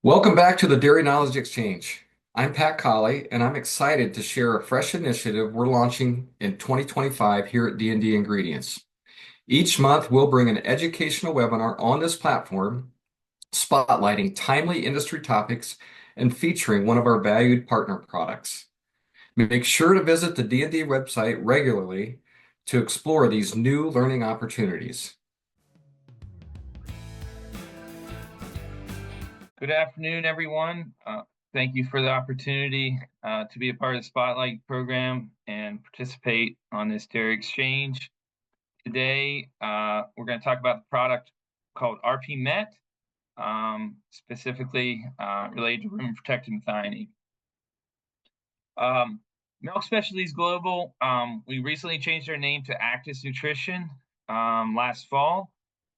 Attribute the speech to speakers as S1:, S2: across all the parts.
S1: Welcome back to the Dairy Knowledge Exchange. I'm Pat Colley, and I'm excited to share a fresh initiative we're launching in 2025 here at D&D Ingredients. Each month, we'll bring an educational webinar on this platform, spotlighting timely industry topics and featuring one of our valued partner products. Make sure to visit the D&D website regularly to explore these new learning opportunities.
S2: Good afternoon, everyone. Thank you for the opportunity to be a part of the Spotlight program and participate on this dairy exchange. Today, we're going to talk about the product called RPMet, specifically related to rumen-protected methionine. Milk Specialties Global, we recently changed our name to Actus Nutrition last fall.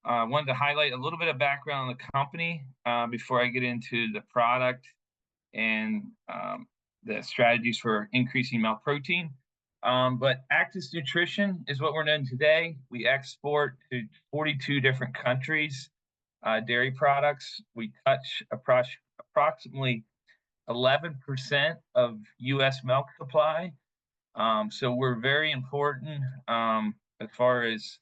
S2: I wanted to highlight a little bit of background on the company before I get into the product and the strategies for increasing milk protein. But Actus Nutrition is what we're doing today. We export to 42 different countries dairy products. We touch approximately 11% of U.S. milk supply. So we're very important as far as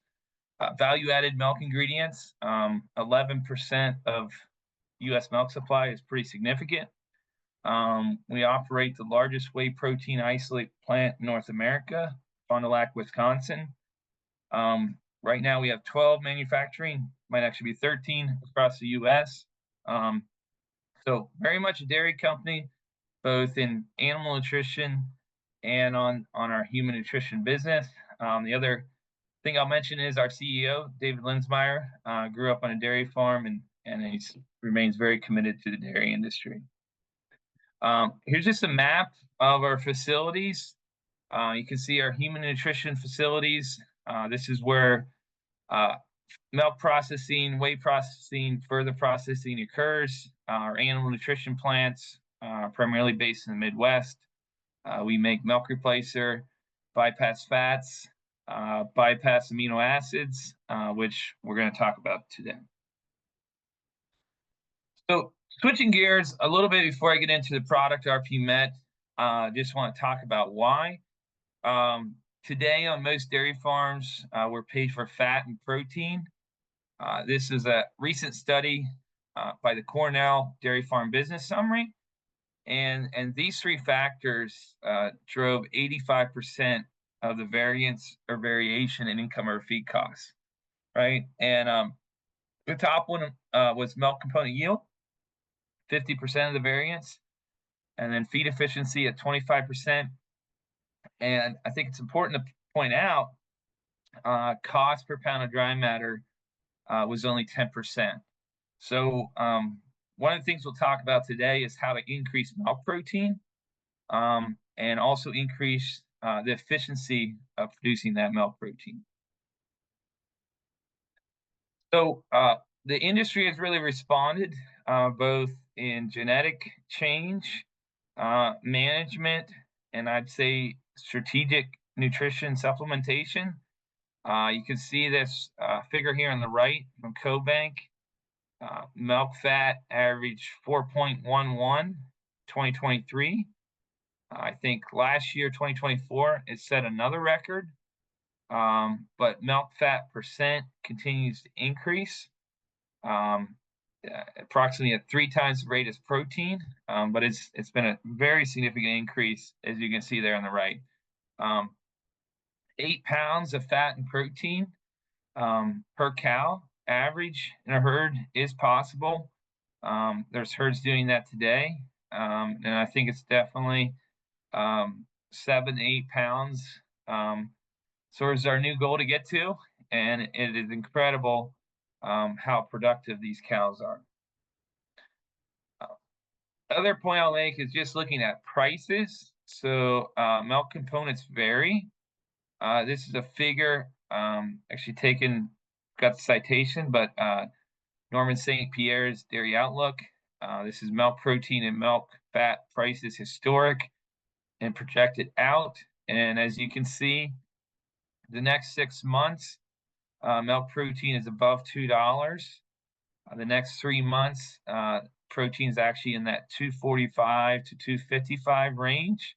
S2: value-added milk ingredients. 11% of U.S. milk supply is pretty significant. We operate the largest whey protein isolate plant in North America, Fond du Lac, Wisconsin. Right now we have 12 manufacturing, might actually be 13 across the U.S. So very much a dairy company, both in animal nutrition and on our human nutrition business. The other thing I'll mention is our CEO, David Linsmeyer, grew up on a dairy farm and he remains very committed to the dairy industry. Here's just a map of our facilities. You can see our human nutrition facilities. This is where milk processing, whey processing, further processing occurs. Our animal nutrition plants are primarily based in the Midwest. We make milk replacer, bypass fats, bypass amino acids, which we're going to talk about today. So switching gears a little bit before I get into the product RPMet, just want to talk about why. Today on most dairy farms, we're paid for fat and protein. This is a recent study by the Cornell Dairy Farm Business Summary. And these three factors drove 85% of the variance or variation in income or feed costs, right? And the top one was milk component yield, 50% of the variance, and then feed efficiency at 25%. And I think it's important to point out cost per pound of dry matter was only 10%. So one of the things we'll talk about today is how to increase milk protein and also increase the efficiency of producing that milk protein. So the industry has really responded both in genetic change, management, and I'd say strategic nutrition supplementation. You can see this figure here on the right from CoBank. Milk fat averaged 4.11 2023. I think last year, 2024, it set another record. But milk fat percent continues to increase, approximately at 3 times the rate as protein. But it's been a very significant increase, as you can see there on the right. 8 pounds of fat and protein per cow average in a herd is possible. There's herds doing that today, and I think it's definitely 7 to 8 pounds. So it's our new goal to get to, and it is incredible how productive these cows are. Other point I'll make is just looking at prices. So milk components vary. This is a figure actually got the citation, but Norman St. Pierre's Dairy Outlook. This is milk protein and milk fat prices historic and projected out. And as you can see, the next 6 months, milk protein is above $2. The next 3 months, protein is actually in that 245 to 255 range.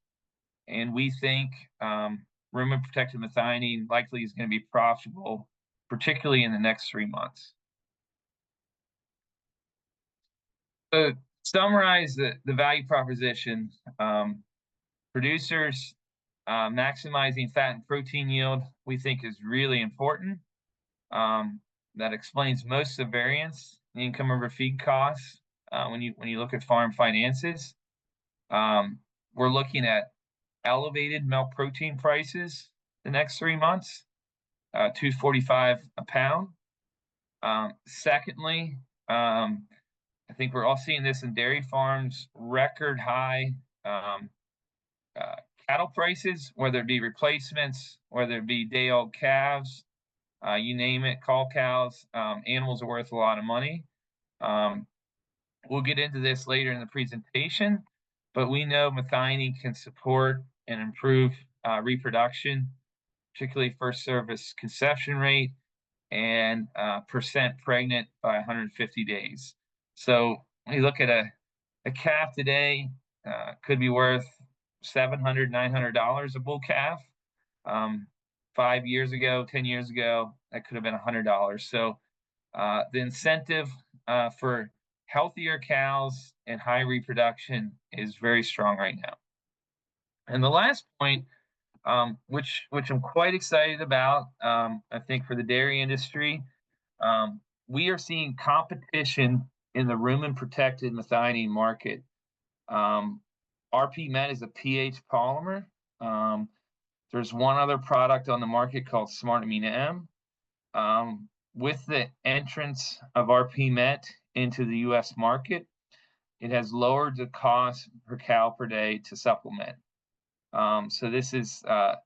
S2: And we think rumen-protected methionine likely is going to be profitable, particularly in the next 3 months. So summarize the value proposition. Producers maximizing fat and protein yield, we think is really important. That explains most of the variance in income over feed costs when you look at farm finances. We're looking at elevated milk protein prices the next 3 months, $2.45 a pound. Secondly, I think we're all seeing this in dairy farms, record high cattle prices, whether it be replacements, whether it be day-old calves, you name it, call cows. Animals are worth a lot of money. We'll get into this later in the presentation, but we know methionine can support and improve reproduction, particularly first service conception rate and percent pregnant by 150 days. So when you look at a calf today, could be worth $700, $900 a bull calf. 5 years ago, 10 years ago, that could have been $100. So the incentive for healthier cows and high reproduction is very strong right now. And the last point, which I'm quite excited about, I think for the dairy industry, we are seeing competition in the rumen-protected methionine market. RPMet is a pH polymer. There's one other product on the market called SmartAmine M. With the entrance of RPMet into the U.S. market, it has lowered the cost per cow per day to supplement. So this is the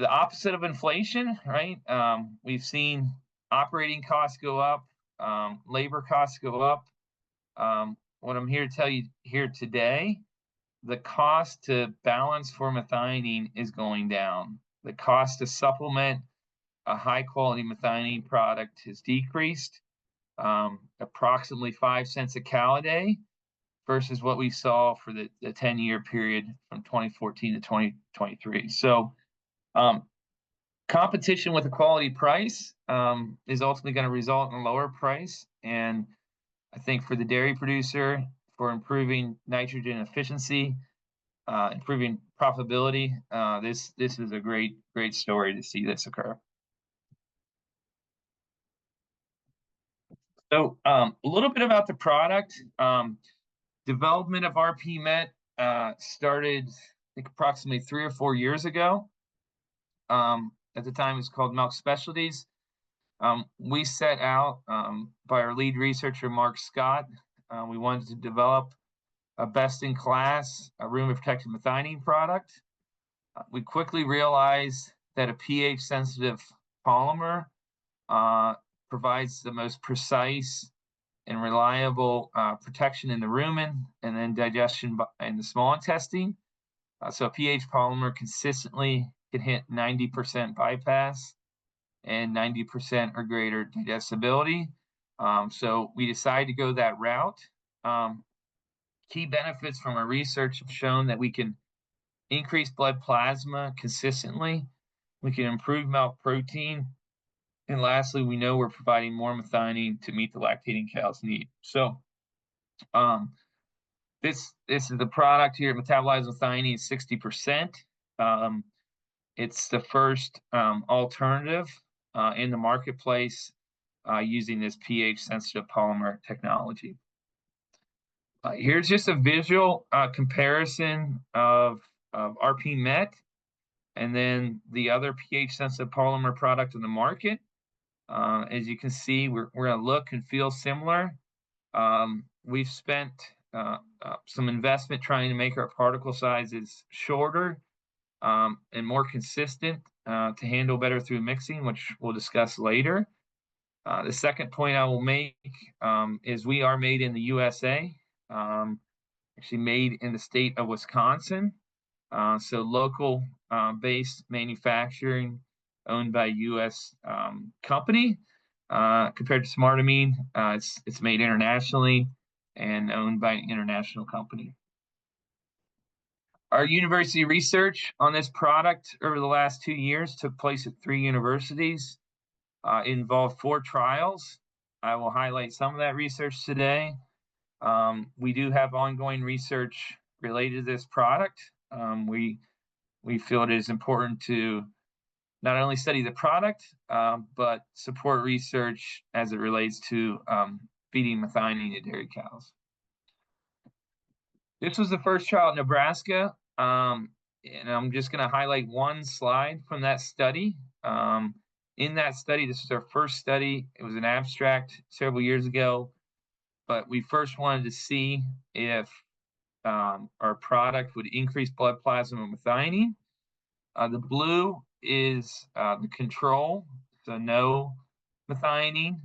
S2: opposite of inflation, right? We've seen operating costs go up, labor costs go up. What I'm here to tell you here today, the cost to balance for methionine is going down. The cost to supplement a high quality methionine product has decreased approximately 5 cents a cow a day versus what we saw for the 10-year period from 2014 to 2023. So competition with a quality price is ultimately going to result in a lower price. And I think for the dairy producer, for improving nitrogen efficiency, improving profitability, this is a great story to see this occur. So a little bit about the product. Development of RPMet started, I think, approximately 3 or 4 years ago. At the time, it was called Milk Specialties. We set out by our lead researcher, Mark Scott. We wanted to develop a best-in-class rumen-protected methionine product. We quickly realized that a pH-sensitive polymer provides the most precise and reliable protection in the rumen and then digestion in the small intestine. So a pH polymer consistently can hit 90% bypass and 90% or greater digestibility. So we decided to go that route. Key benefits from our research have shown that we can increase blood plasma consistently. We can improve milk protein. And lastly, we know we're providing more methionine to meet the lactating cow's need. So this is the product here. Metabolized methionine is 60%. It's the first alternative in the marketplace using this pH-sensitive polymer technology. Here's just a visual comparison of RPMet and then the other pH-sensitive polymer product in the market. As you can see, we're going to look and feel similar. We've spent some investment trying to make our particle sizes shorter and more consistent to handle better through mixing, which we'll discuss later. The second point I will make is we are made in the USA, actually made in the state of Wisconsin. So local based manufacturing owned by a U.S. Company. Compared to SmartAmine, it's made internationally. and owned by an international company. Our university research on this product over the last 2 years took place at 3 universities. It involved 4 trials. I will highlight some of that research today. We do have ongoing research related to this product. We feel it is important to not only study the product, but support research as it relates to feeding methionine to dairy cows. This was the first trial in Nebraska, and I'm just going to highlight one slide from that study. In that study, this is our first study. It was an abstract several years ago, but we first wanted to see if our product would increase blood plasma methionine. The blue is the control, so no methionine.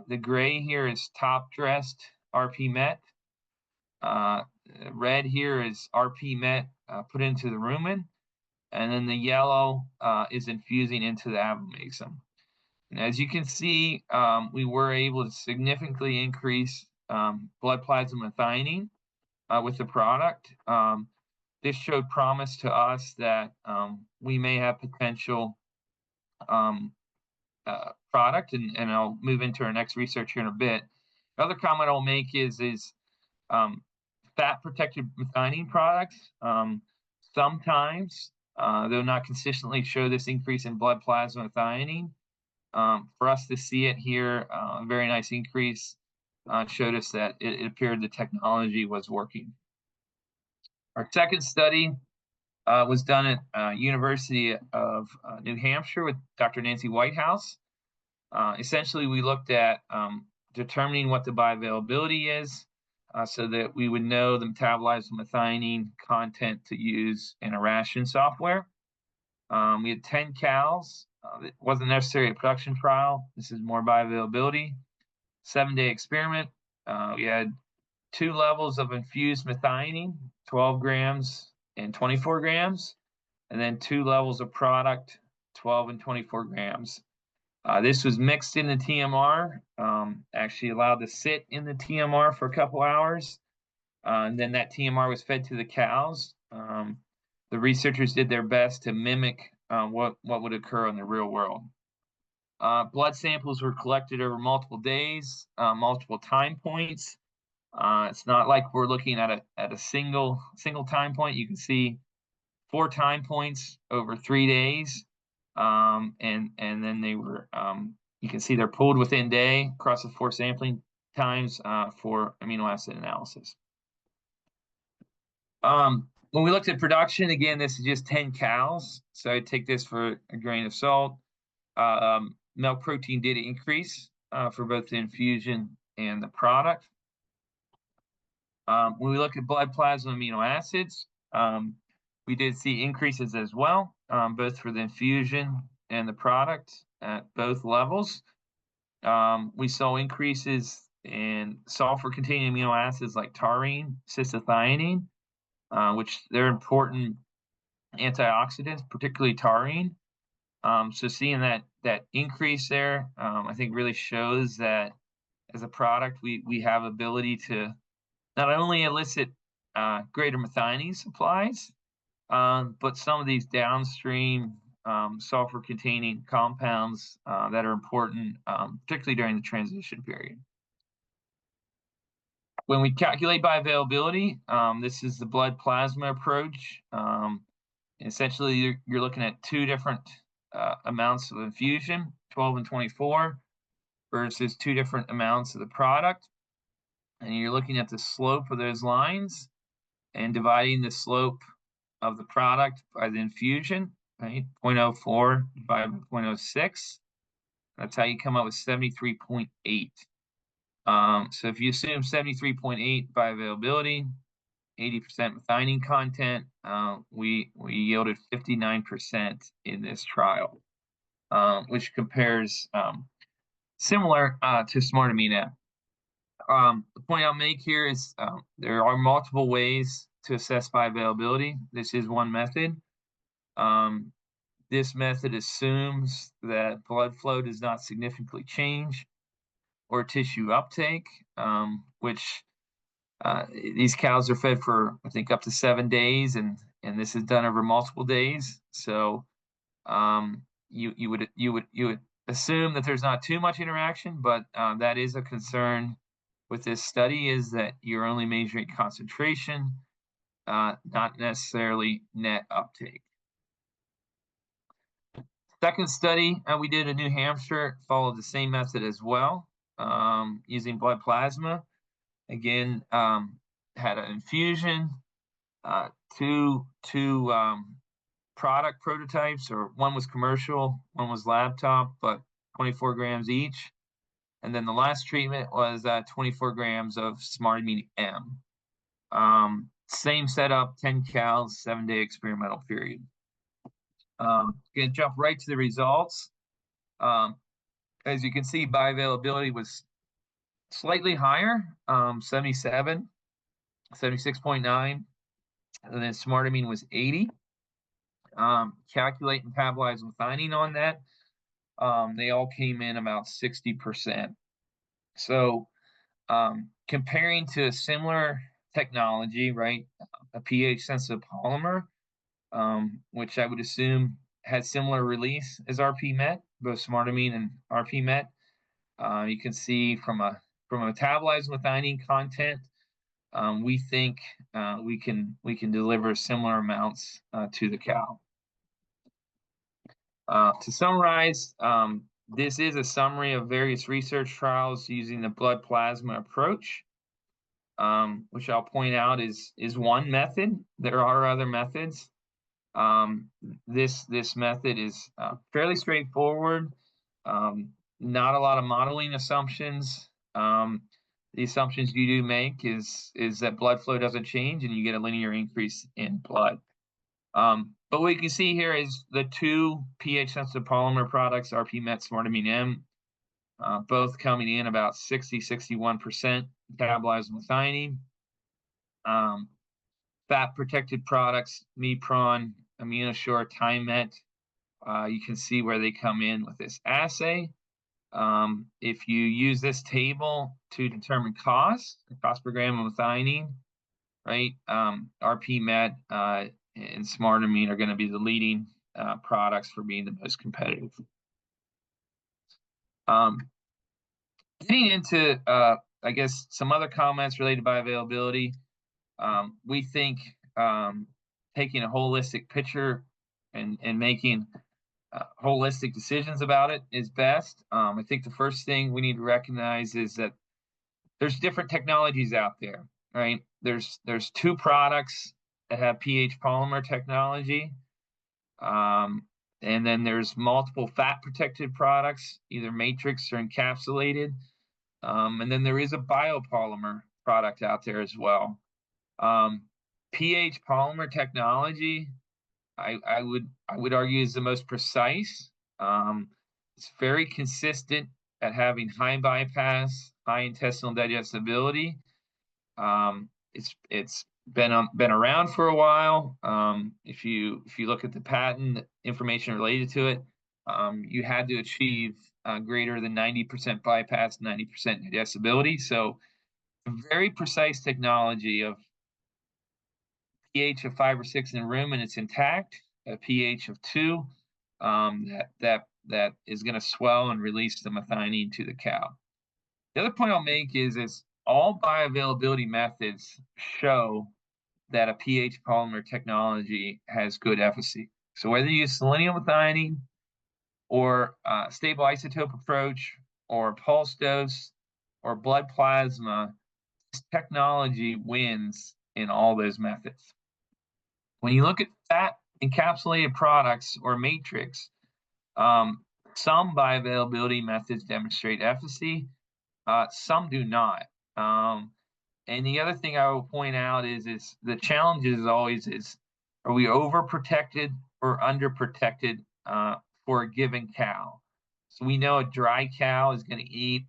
S2: The gray here is top-dressed RPMet. Red here is RPMet put into the rumen, and then the yellow is infusing into the abomasum. And as you can see, we were able to significantly increase blood plasma methionine with the product. This showed promise to us that we may have potential product, and I'll move into our next research here in a bit. The other comment I'll make is fat-protected methionine products sometimes, though not consistently, show this increase in blood plasma methionine. For us to see it here, a very nice increase showed us that it appeared the technology was working. Our second study was done at University of New Hampshire with Dr. Nancy Whitehouse. Essentially, we looked at determining what the bioavailability is so that we would know the metabolized methionine content to use in a ration software. We had 10 cows. It wasn't necessarily a production trial. This is more bioavailability. 7-day experiment. We had 2 levels of infused methionine, 12 grams and 24 grams, and then 2 levels of product, 12 and 24 grams. This was mixed in the TMR, actually allowed to sit in the TMR for a couple hours, and then that TMR was fed to the cows. The researchers did their best to mimic what would occur in the real world. Blood samples were collected over multiple days, multiple time points. It's not like we're looking at a single time point. You can see 4 time points over 3 days, and then they were you can see they're pulled within day across the 4 sampling times for amino acid analysis. When we looked at production, again, this is just 10 cows, so I take this for a grain of salt. Milk protein did increase for both the infusion and the product. When we look at blood plasma amino acids, we did see increases as well, both for the infusion and the product at both levels. We saw increases in sulfur-containing amino acids like taurine, cystathionine, which they're important antioxidants, particularly taurine. So seeing that increase there, I think really shows that as a product, we have ability to not only elicit greater methionine supplies, but some of these downstream sulfur-containing compounds that are important, particularly during the transition period. When we calculate bioavailability, this is the blood plasma approach. Essentially, you're looking at 2 different amounts of infusion, 12 and 24, versus 2 different amounts of the product. And you're looking at the slope of those lines and dividing the slope of the product by the infusion, right? 0.04 divided by 0.06. That's how you come up with 73.8. So if you assume 73.8 bioavailability, 80% methionine content, we yielded 59% in this trial, which compares similar to smart amino. The point I'll make here is there are multiple ways to assess bioavailability. This is one method. This method assumes that blood flow does not significantly change or tissue uptake, which These cows are fed for, I think, up to 7 days, and this is done over multiple days. So you would assume that there's not too much interaction, but that is a concern with this study, is that you're only measuring concentration, not necessarily net uptake. Second study we did in New Hampshire followed the same method as well, using blood plasma. Again, had an infusion, two product prototypes, or one was commercial, one was laptop, but 24 grams each. And then the last treatment was 24 grams of smartamine M. Same setup, 10 cows, 7-day experimental period. Going to jump right to the results. As you can see, bioavailability was slightly higher, 77, 76.9, and then smartamine was 80. Calculate and metabolize methionine on that. They all came in about 60%. So comparing to a similar technology, right, a pH-sensitive polymer, which I would assume has similar release as RPMet, both smartamine and RPMet. You can see from a metabolized methionine content, we think we can deliver similar amounts to the cow. To summarize, this is a summary of various research trials using the blood plasma approach, which I'll point out is one method. There are other methods. This method is fairly straightforward. Not a lot of modeling assumptions. The assumptions you do make is that blood flow doesn't change and you get a linear increase in blood. But what you can see here is the two pH-sensitive polymer products, RPMet, smartamine M, both coming in about 60-61% metabolized methionine. Fat-protected products, Mepron, AminoSure, ThymeMet, you can see where they come in with this assay. If you use this table to determine cost per gram of methionine, right, RPMet and smartamine are going to be the leading products for being the most competitive. Getting into, I guess, some other comments related to bioavailability, we think taking a holistic picture and making holistic decisions about it is best. I think the first thing we need to recognize is that there's different technologies out there, right? There's two products that have pH polymer technology. And then there's multiple fat-protected products, either matrix or encapsulated. And then there is a biopolymer product out there as well. pH polymer technology, I would argue, is the most precise. It's very consistent at having high bypass, high intestinal digestibility. It's been around for a while. If you look at the patent information related to it, you had to achieve greater than 90% bypass, 90% digestibility. So a very precise technology of pH of 5 or 6 in room and it's intact, a pH of 2 that is going to swell and release the methionine to the cow. The other point I'll make is all bioavailability methods show that a pH polymer technology has good efficacy. So whether you use selenium methionine or stable isotope approach or pulse dose or blood plasma, this technology wins in all those methods. When you look at fat encapsulated products or matrix, some bioavailability methods demonstrate efficacy, some do not. And the other thing I will point out is the challenge is always are we overprotected or underprotected for a given cow? So we know a dry cow is going to eat,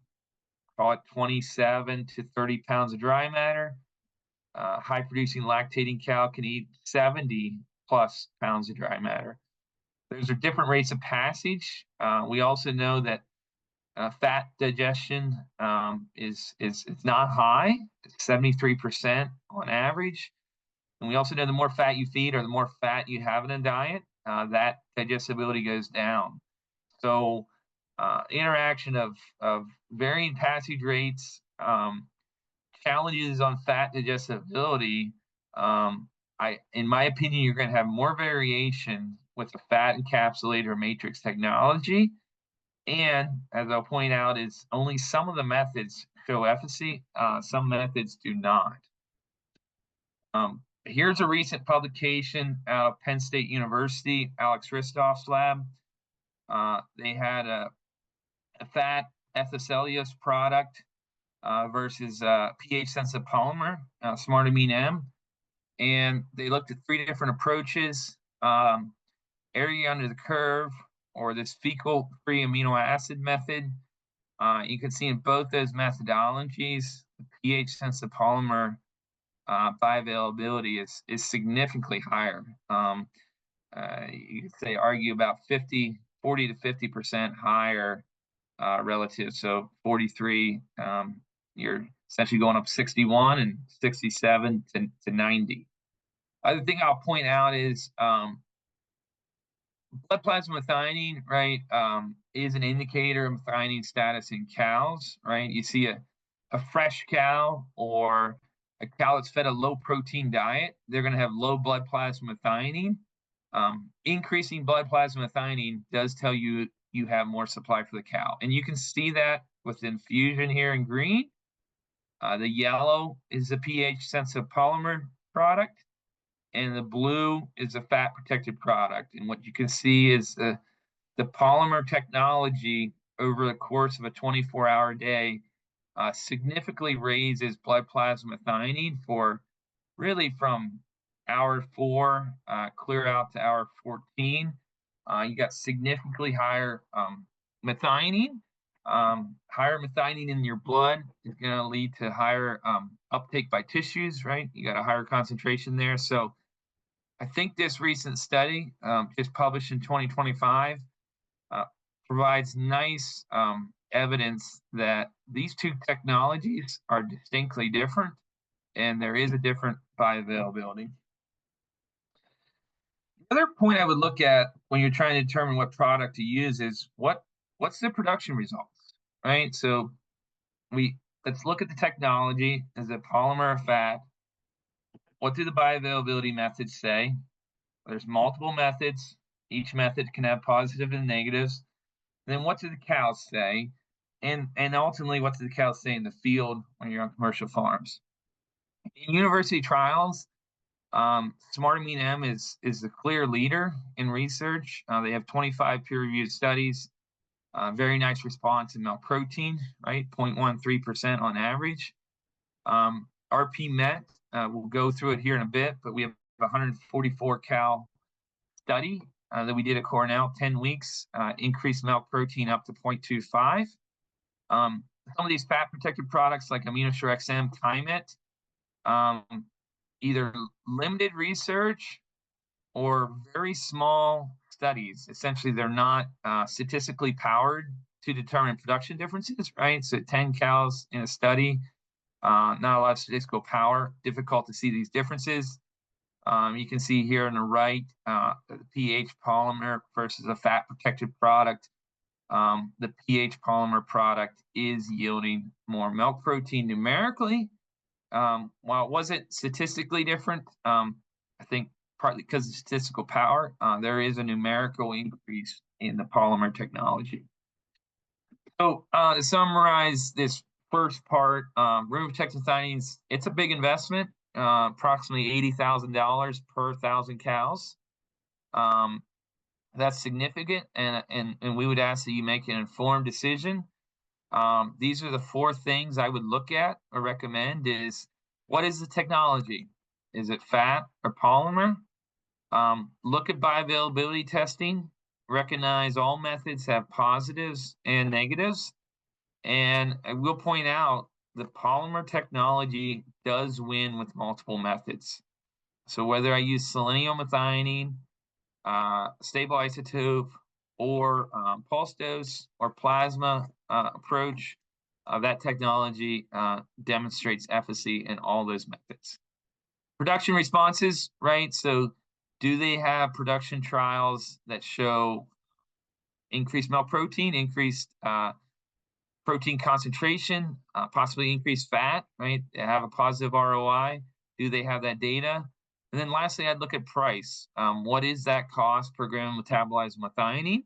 S2: call it 27 to 30 pounds of dry matter. High producing lactating cow can eat 70 plus pounds of dry matter. Those are different rates of passage. We also know that Fat digestion is it's not high, it's 73% on average. And we also know the more fat you feed or the more fat you have in a diet, that digestibility goes down. So interaction of varying passage rates, challenges on fat digestibility. In my opinion, you're going to have more variation with the fat encapsulator matrix technology. And as I'll point out, is only some of the methods show efficacy, some methods do not. Here's a recent publication out of Penn State University, Alex Ristoff's lab. They had a fat ethicellulose product versus pH-sensitive polymer, SmartAmine M. And they looked at 3 different approaches, area under the curve, or this fecal-free amino acid method. You can see in both those methodologies, the pH-sensitive polymer bioavailability is significantly higher. You could say argue about 40 to 50% higher relative. So 43, you're essentially going up 61 and 67 to 90. Other thing I'll point out is blood plasma methionine, right, is an indicator of methionine status in cows, right? You see a fresh cow or a cow that's fed a low protein diet, they're going to have low blood plasma methionine. Increasing blood plasma methionine does tell you you have more supply for the cow. And you can see that with infusion here in green. The yellow is a pH sensitive polymer product, and the blue is a fat protected product. And what you can see is the polymer technology over the course of a 24-hour day significantly raises blood plasma methionine for really from hour 4 clear out to hour 14. You got significantly higher methionine. Higher methionine in your blood is going to lead to higher uptake by tissues, right? You got a higher concentration there. So I think this recent study, just published in 2025, provides nice evidence that these 2 technologies are distinctly different, and there is a different bioavailability. The other point I would look at when you're trying to determine what product to use is what's the production results, right? So let's look at the technology. Is it polymer or fat? What do the bioavailability methods say? There's multiple methods. Each method can have positives and negatives. Then what do the cows say? And ultimately, what do the cows say in the field when you're on commercial farms? In university trials, SmartAmine M is the clear leader in research. They have 25 peer-reviewed studies. Very nice response in milk protein, right? 0.13% on average. RPMet, we'll go through it here in a bit, but we have a 144 cow study that we did at Cornell, 10 weeks, increased milk protein up to 0.25. Some of these fat protected products like AminoSure XM, ThymeT, either limited research or very small studies. Essentially, they're not statistically powered to determine production differences, right? So 10 cows in a study, not a lot of statistical power, difficult to see these differences. You can see here on the right, the pH polymer versus a fat protected product. The pH polymer product is yielding more milk protein numerically. While it wasn't statistically different, I think partly because of statistical power, there is a numerical increase in the polymer technology. So to summarize this first part, rumen-protected methionine, it's a big investment, approximately $80,000 per 1,000 cows. That's significant, and we would ask that you make an informed decision. These are the 4 things I would look at or recommend is, what is the technology? Is it fat or polymer? Look at bioavailability testing. Recognize all methods have positives and negatives. And I will point out the polymer technology does win with multiple methods. So whether I use selenium methionine, stable isotope, or pulse dose or plasma approach, that technology demonstrates efficacy in all those methods. Production responses, right? So do they have production trials that show increased milk protein, increased protein concentration, possibly increased fat, right? They have a positive ROI. Do they have that data? And then lastly, I'd look at price. What is that cost per gram metabolized methionine?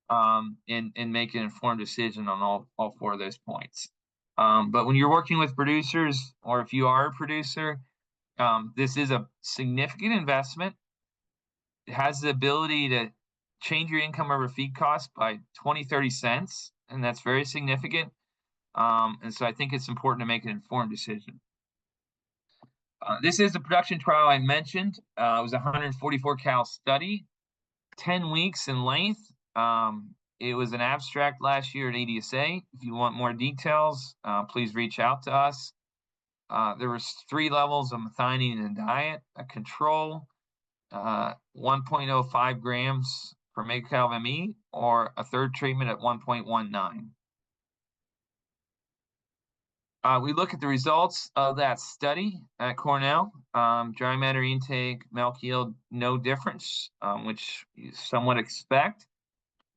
S2: And make an informed decision on all four of those points. But when you're working with producers, or if you are a producer, this is a significant investment. It has the ability to change your income over feed costs by 20, 30 cents, and that's very significant. And so I think it's important to make an informed decision. This is the production trial I mentioned. It was a 144 cow study, 10 weeks in length. It was an abstract last year at ADSA. If you want more details, please reach out to us. There was 3 levels of methionine in the diet: a control, 1.05 grams per megacal of ME, or a third treatment at 1.19. We look at the results of that study at Cornell. Dry matter intake, milk yield, no difference, which you somewhat expect.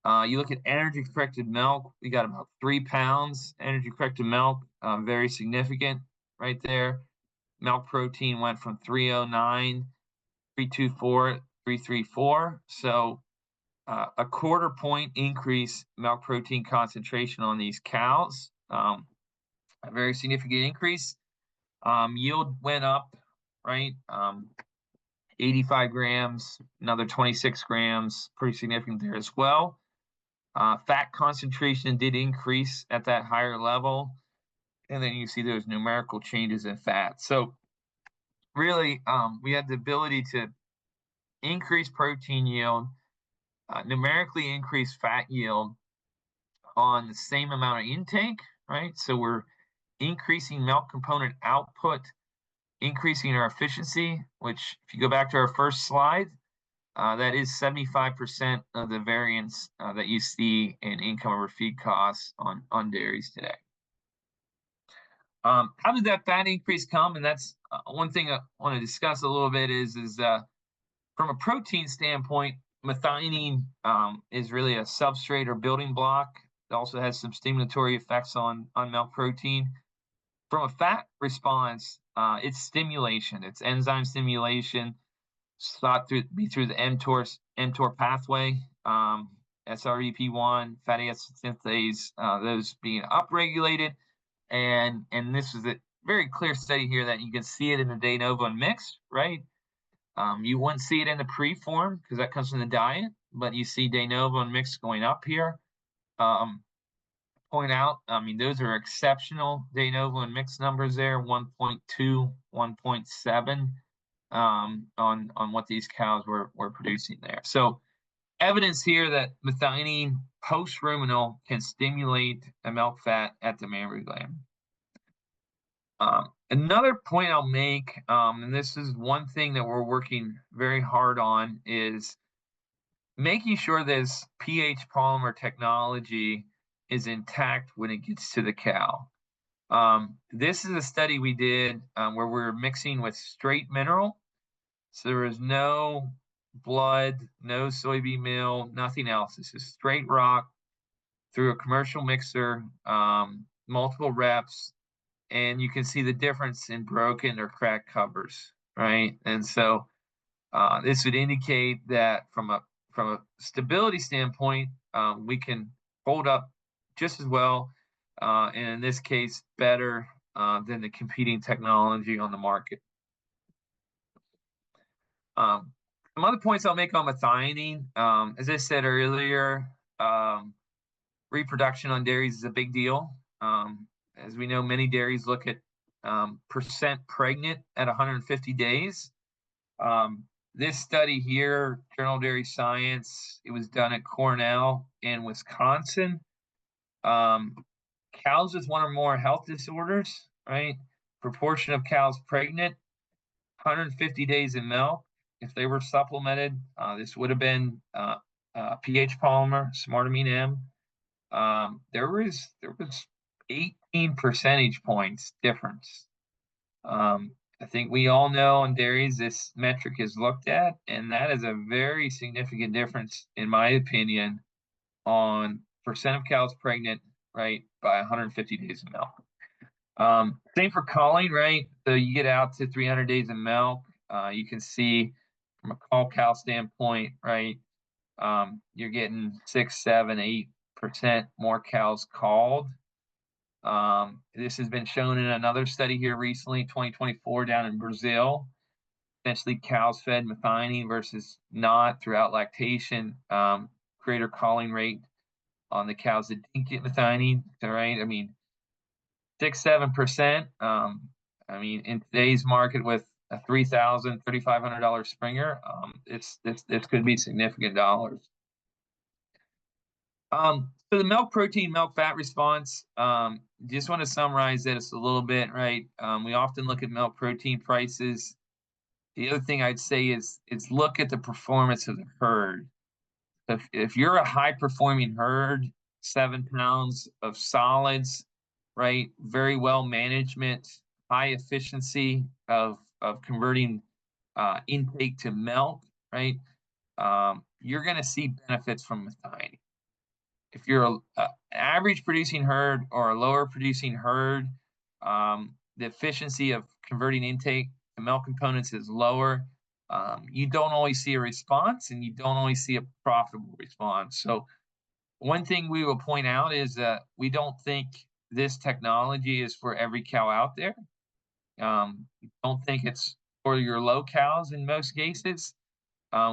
S2: You look at energy corrected milk, we got about 3 pounds energy corrected milk, very significant right there. Milk protein went from 309, 324, 334. So a quarter point increase milk protein concentration on these cows. A very significant increase. Yield went up, right? 85 grams, another 26 grams, pretty significant there as well. Fat concentration did increase at that higher level. And then you see those numerical changes in fat. So really, we had the ability to increase protein yield, numerically increase fat yield on the same amount of intake, right? So we're increasing milk component output, increasing our efficiency, which if you go back to our first slide, that is 75% of the variance that you see in income over feed costs on dairies today. How did that fat increase come? And that's one thing I want to discuss a little bit is from a protein standpoint, methionine is really a substrate or building block. It also has some stimulatory effects on milk protein. From a fat response, it's stimulation. It's enzyme stimulation, thought through the mTOR pathway, SREP1, fatty acid synthase, those being upregulated. And this is a very clear study here that you can see it in the de novo and mixed, right? You wouldn't see it in the pre-form because that comes from the diet, but you see de novo and mixed going up here. Point out, I mean, those are exceptional de novo and mixed numbers there, 1.2, 1.7 on what these cows were producing there. So evidence here that methionine post-ruminal can stimulate a milk fat at the mammary gland. Another point I'll make, and this is one thing that we're working very hard on, is making sure this pH polymer technology is intact when it gets to the cow. This is a study we did where we're mixing with straight mineral. So there is no blood, no soybean meal, nothing else. This is straight rock through a commercial mixer, multiple reps, and you can see the difference in broken or cracked covers, right? And so this would indicate that from a stability standpoint, we can hold up just as well, and in this case, better than the competing technology on the market. Some other points I'll make on methionine. As I said earlier, reproduction on dairies is a big deal. As we know, many dairies look at percent pregnant at 150 days. This study here, Journal of Dairy Science, it was done at Cornell in Wisconsin. Cows with one or more health disorders, right? Proportion of cows pregnant, 150 days in milk. If they were supplemented, this would have been pH polymer, smartamine M. There was 18 percentage points difference. I think we all know in dairies this metric is looked at, and that is a very significant difference, in my opinion, on percent of cows pregnant, right, by 150 days of milk. Same for culling, right? So you get out to 300 days of milk, you can see from a cull cow standpoint, right, you're getting 6, 7, 8% more cows called. This has been shown in another study here recently, 2024, down in Brazil. Essentially, cows fed methionine versus not throughout lactation, greater culling rate on the cows that didn't get methionine. Right? I mean, 6, 7%. I mean, in today's market with a $3,000, $3,500 Springer, this could be significant dollars. So the milk protein, milk fat response, just want to summarize this a little bit, right? We often look at milk protein prices. The other thing I'd say is look at the performance of the herd. If you're a high performing herd, 7 pounds of solids, right? Very well management, high efficiency of converting intake to milk, right? You're going to see benefits from methionine. If you're an average producing herd or a lower producing herd, the efficiency of converting intake to milk components is lower. You don't always see a response, and you don't always see a profitable response. So one thing we will point out is that we don't think this technology is for every cow out there. We don't think it's for your low cows in most cases.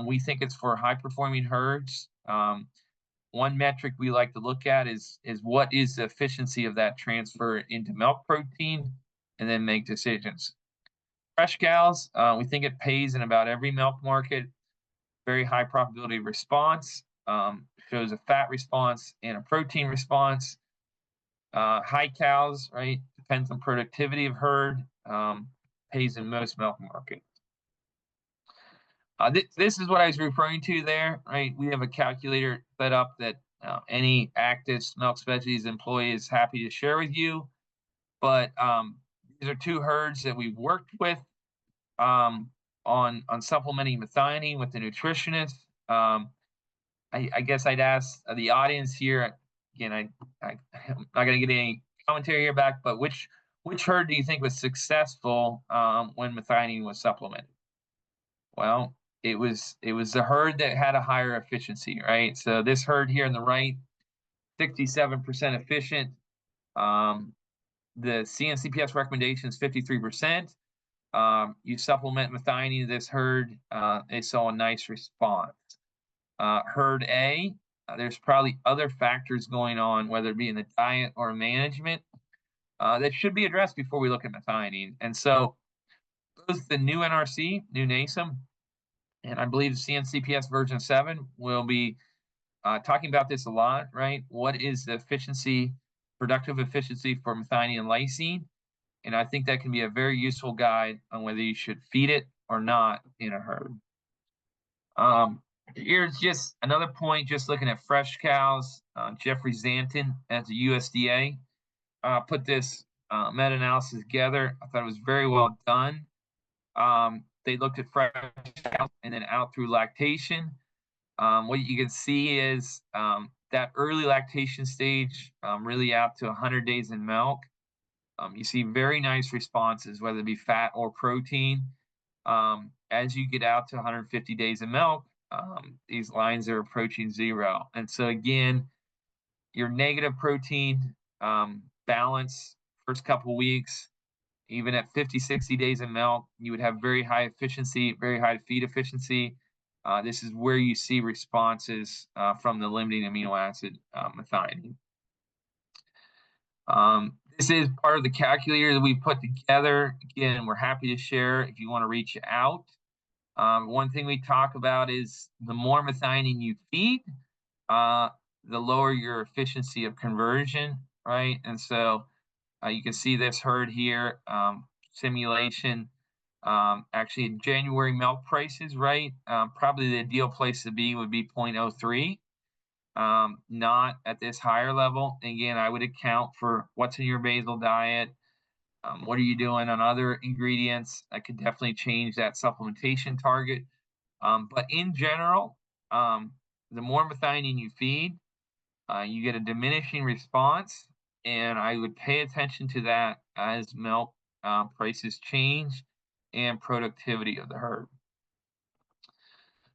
S2: We think it's for high performing herds. One metric we like to look at is what is the efficiency of that transfer into milk protein, and then make decisions. Fresh cows, we think it pays in about every milk market. Very high probability of response, shows a fat response and a protein response. High cows, right, depends on productivity of herd, pays in most milk markets. This is what I was referring to there, right? We have a calculator set up that any Actus Milk Specialties employee is happy to share with you. But these are two herds that we've worked with on supplementing methionine with the nutritionist. I guess I'd ask the audience here again. I'm not going to get any commentary here back, but which herd do you think was successful when methionine was supplemented? Well, it was the herd that had a higher efficiency, right? So this herd here on the right, 67% efficient. The CNCPS recommendation is 53%. You supplement methionine to this herd, they saw a nice response. Herd A, there's probably other factors going on, whether it be in the diet or management, that should be addressed before we look at methionine. And so both the new NRC, new NASEM, and I believe CNCPS version 7 will be talking about this a lot, right? What is the efficiency, productive efficiency for methionine and lysine? And I think that can be a very useful guide on whether you should feed it or not in a herd. Here's just another point, just looking at fresh cows. Jeffrey Zanton at the USDA put this meta-analysis together. I thought it was very well done. They looked at fresh cows and then out through lactation. What you can see is that early lactation stage, really out to 100 days in milk. You see very nice responses, whether it be fat or protein. As you get out to 150 days of milk, these lines are approaching zero. And so again, your negative protein balance first couple weeks, even at 50, 60 days of milk, you would have very high efficiency, very high feed efficiency. This is where you see responses from the limiting amino acid methionine. This is part of the calculator that we put together. Again, we're happy to share if you want to reach out. One thing we talk about is the more methionine you feed, the lower your efficiency of conversion, right? And so you can see this herd here, simulation. Actually, January milk prices, right? Probably the ideal place to be would be 0.03. Not at this higher level. Again, I would account for what's in your basal diet. What are you doing on other ingredients? I could definitely change that supplementation target. But in general, the more methionine you feed, you get a diminishing response, and I would pay attention to that as milk prices change and productivity of the herd.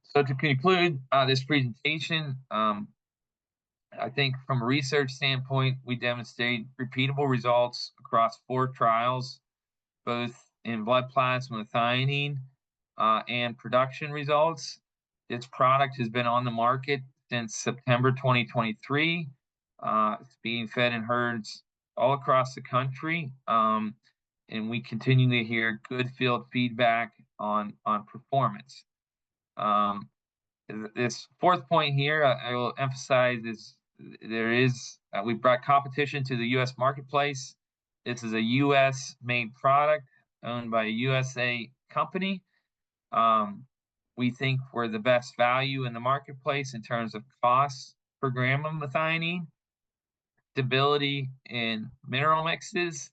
S2: So to conclude this presentation, I think from a research standpoint, we demonstrate repeatable results across 4 trials, both in blood plasma methionine and production results. This product has been on the market since September 2023. It's being fed in herds all across the country, and we continue to hear good field feedback on performance. This fourth point here, I will emphasize is we brought competition to the U.S. marketplace. This is a U.S. made product owned by a USA company. We think we're the best value in the marketplace in terms of cost per gram of methionine, stability in mineral mixes,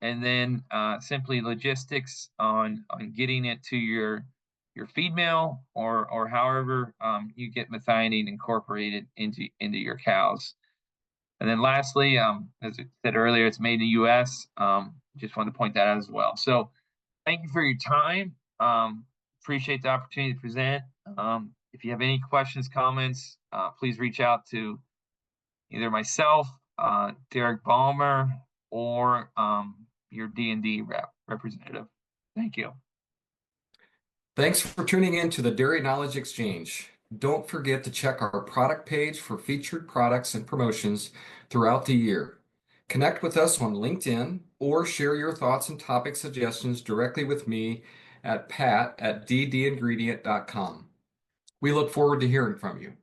S2: and then simply logistics on getting it to your feed mill or however you get methionine incorporated into your cows. And then lastly, as I said earlier, it's made in the U.S. Just wanted to point that out as well. So thank you for your time. Appreciate the opportunity to present. If you have any questions, comments, please reach out to either myself, Derek Balmer, or your D&D representative. Thank you.
S1: Thanks for tuning in to the Dairy Knowledge Exchange. Don't forget to check our product page for featured products and promotions throughout the year. Connect with us on LinkedIn or share your thoughts and topic suggestions directly with me at pat@ddingredient.com. We look forward to hearing from you.